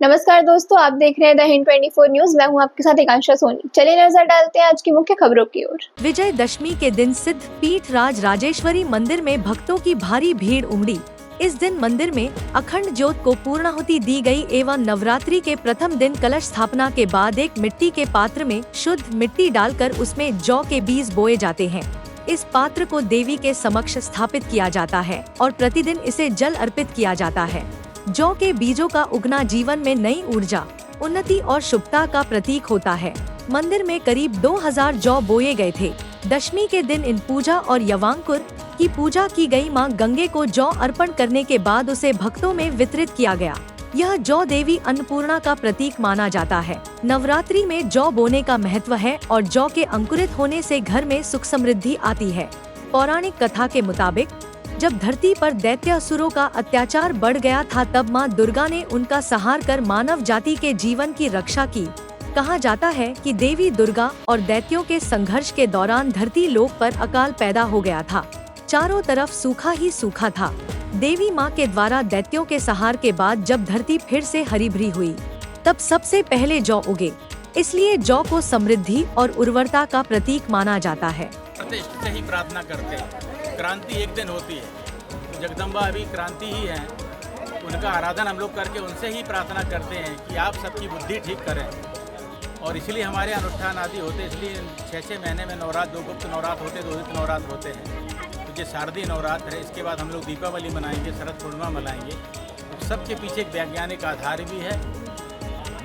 नमस्कार दोस्तों, आप देख रहे हैं द हिंद 24 न्यूज। मैं हूं आपके साथ एकांशा सोनी। चलिए नजर डालते हैं आज की मुख्य खबरों की ओर। विजयदशमी के दिन सिद्ध पीठ राज राजेश्वरी मंदिर में भक्तों की भारी भीड़ उमड़ी। इस दिन मंदिर में अखंड ज्योत को पूर्णाहुति दी गई एवं नवरात्रि के प्रथम दिन कलश स्थापना के बाद एक मिट्टी के पात्र में शुद्ध मिट्टी डालकर उसमें जौ के बीज बोए जाते हैं। इस पात्र को देवी के समक्ष स्थापित किया जाता है और प्रतिदिन इसे जल अर्पित किया जाता है। जौ के बीजों का उगना जीवन में नई ऊर्जा, उन्नति और शुभता का प्रतीक होता है। मंदिर में करीब 2000 जौ बोए गए थे। दशमी के दिन इन पूजा और यवांकुर की पूजा की गई। मां गंगे को जौ अर्पण करने के बाद उसे भक्तों में वितरित किया गया। यह जौ देवी अन्नपूर्णा का प्रतीक माना जाता है। नवरात्रि में जौ बोने का महत्व है और जौ के अंकुरित होने से घर में सुख समृद्धि आती है। पौराणिक कथा के मुताबिक जब धरती पर दैत्यासुरों का अत्याचार बढ़ गया था, तब मां दुर्गा ने उनका संहार कर मानव जाति के जीवन की रक्षा की। कहा जाता है कि देवी दुर्गा और दैत्यों के संघर्ष के दौरान धरती लोक पर अकाल पैदा हो गया था। चारों तरफ सूखा ही सूखा था। देवी मां के द्वारा दैत्यों के संहार के बाद जब धरती फिर से हरी भरी हुई, तब सबसे पहले जौ उगे। इसलिए जौ को समृद्धि और उर्वरता का प्रतीक माना जाता है। प्रतिष्ठा से ही प्रार्थना करते हैं। क्रांति एक दिन होती है, तो जगदम्बा अभी क्रांति ही है। उनका आराधन हम लोग करके उनसे ही प्रार्थना करते हैं कि आप सबकी बुद्धि ठीक करें। और इसलिए हमारे अनुष्ठान आदि होते, इसलिए 6 महीने में नवरात्र, 2 गुप्त नवरात्र होते, 2 उदित नवरात्र होते हैं। तो ये शारदीय नवरात्र है। इसके बाद हम लोग दीपावली मनाएंगे, शरद पूर्णिमा मनाएंगे। तो सबके पीछे एक वैज्ञानिक आधार भी है।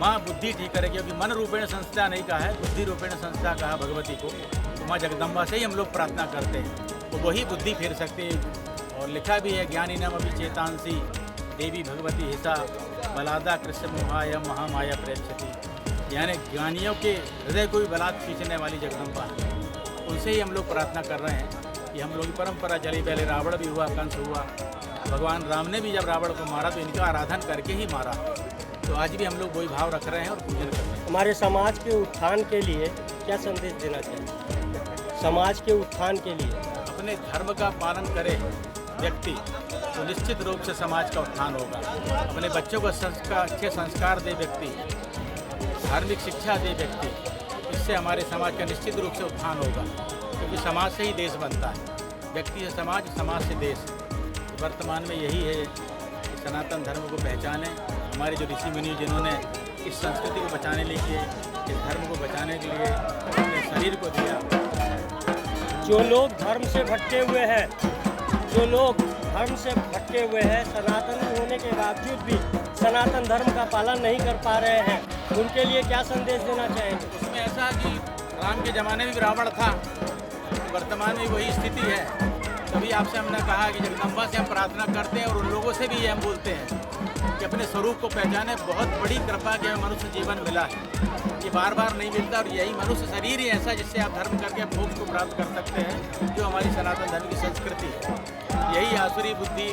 माँ बुद्धि ठीक करे, क्योंकि मन रूपेण संस्था नहीं कहा है, बुद्धि रूपेण संस्था कहा भगवती को। तो माँ जगदम्बा से ही हम लोग प्रार्थना करते हैं, तो वही बुद्धि फेर सकते हैं। और लिखा भी है, ज्ञानिनम अभी चेतांसी देवी भगवती हिता बलादा कृष्ण मोहाय महामाया प्रेक्षति। यानी ज्ञानियों के हृदय को भी बलात् खींचने वाली जगदम्बा है। उनसे ही हम लोग प्रार्थना कर रहे हैं कि हम लोग की परंपरा चली। पहले रावण भी हुआ, कंस हुआ। भगवान राम ने भी जब रावण को मारा तो इनका आराधन करके ही मारा। तो आज भी हम लोग वही भाव रख रहे हैं और पूजन कर रहे हैं। हमारे समाज के उत्थान के लिए क्या संदेश देना चाहिए? समाज के उत्थान के लिए अपने धर्म का पालन करे व्यक्ति तो निश्चित रूप से समाज का उत्थान होगा। अपने बच्चों को अच्छे संस्कार दे व्यक्ति, धार्मिक शिक्षा दे व्यक्ति, इससे हमारे समाज का निश्चित रूप से उत्थान होगा। क्योंकि समाज से ही देश बनता है। व्यक्ति से समाज, समाज से देश। तो वर्तमान में यही है कि सनातन धर्म को पहचाने। हमारे जो ऋषि मुनि जिन्होंने इस संस्कृति को बचाने के लिए, इस धर्म को बचाने के लिए अपने शरीर को दिया। जो लोग धर्म से भटके हुए हैं, सनातन होने के बावजूद भी सनातन धर्म का पालन नहीं कर पा रहे हैं, उनके लिए क्या संदेश देना चाहेंगे? उसमें ऐसा कि राम के ज़माने में भी रावण था, वर्तमान में वही स्थिति है। तभी आपसे हमने कहा कि जगदम्बा से हम प्रार्थना करते हैं और उन लोगों से भी ये हम बोलते हैं कि अपने स्वरूप को पहचाने। बहुत बड़ी कृपा के मनुष्य जीवन मिला है, ये बार बार नहीं मिलता। और यही मनुष्य शरीर ही ऐसा जिससे आप धर्म करके आप मोक्ष को प्राप्त कर सकते हैं, जो हमारी सनातन धर्म की संस्कृति है। यही आसुरी बुद्धि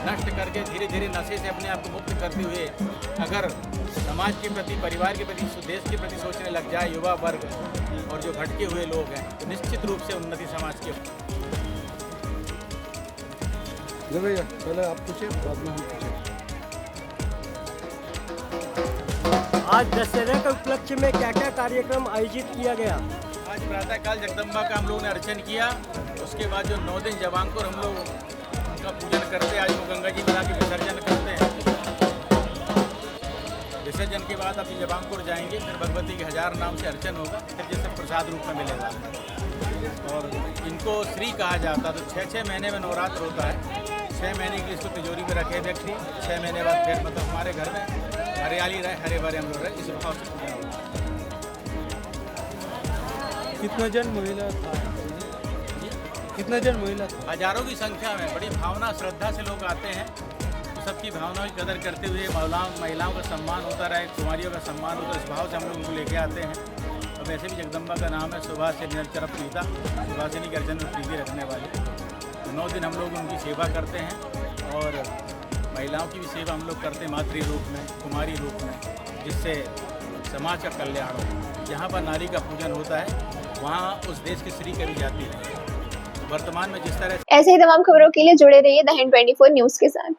नष्ट करके धीरे धीरे नशे से अपने आप को मुक्त करते हुए अगर समाज के प्रति, परिवार के प्रति, देश के प्रति सोचने लग जाए युवा वर्ग और जो भटके हुए लोग हैं, तो निश्चित रूप से उन्नति समाज की। भैया पहले आप पूछिए, बाद में हम पूछें। आज दशहरा के उपलक्ष्य में क्या क्या कार्यक्रम आयोजित किया गया? आज प्रातःकाल जगदम्बा का हम लोगों ने अर्चन किया। उसके बाद जो 9 दिन जवांकुर हम लोग उनका पूजन करते हैं। आज वो गंगा जी में ला के विसर्जन करते हैं। विसर्जन के बाद अभी जवांकुर जाएंगे, फिर भगवती के 1000 नाम से अर्चन होगा, फिर जैसे प्रसाद रूप में मिलेगा। और इनको श्री कहा जाता है। तो 6 महीने में नवरात्र होता है। 6 महीने के लिए इसको तिजोरी में रखे व्यक्ति, 6 महीने बाद फिर मतलब हमारे घर में हरियाली रहे, हरे भरे हम लोग रहे, इस भाव से पूजा होगा। कितना जन महिला था? कितना जन महिला था? हजारों की संख्या में बड़ी भावना, श्रद्धा से लोग आते हैं। तो सबकी भावनाओं की कदर करते हुए महिलाओं का सम्मान होता रहे, कुमारियों का सम्मान होता है, इस भाव से हम लोग उनको लेके आते हैं। और वैसे भी जगदम्बा का नाम है सुभाष से निरंतर प्रीता, सुभाषिनी के अर्चन में प्रीति रखने वाली। तो 9 दिन हम लोग उनकी सेवा करते हैं और महिलाओं की भी सेवा हम लोग करते हैं, मातृ रूप में, कुमारी रूप में, जिससे समाज का कल्याण हो। जहाँ पर नारी का पूजन होता है, वहाँ उस देश की श्री करी जाती है। वर्तमान में जिस तरह ऐसे ही तमाम खबरों के लिए जुड़े रहिए द हिंद 24 न्यूज के साथ।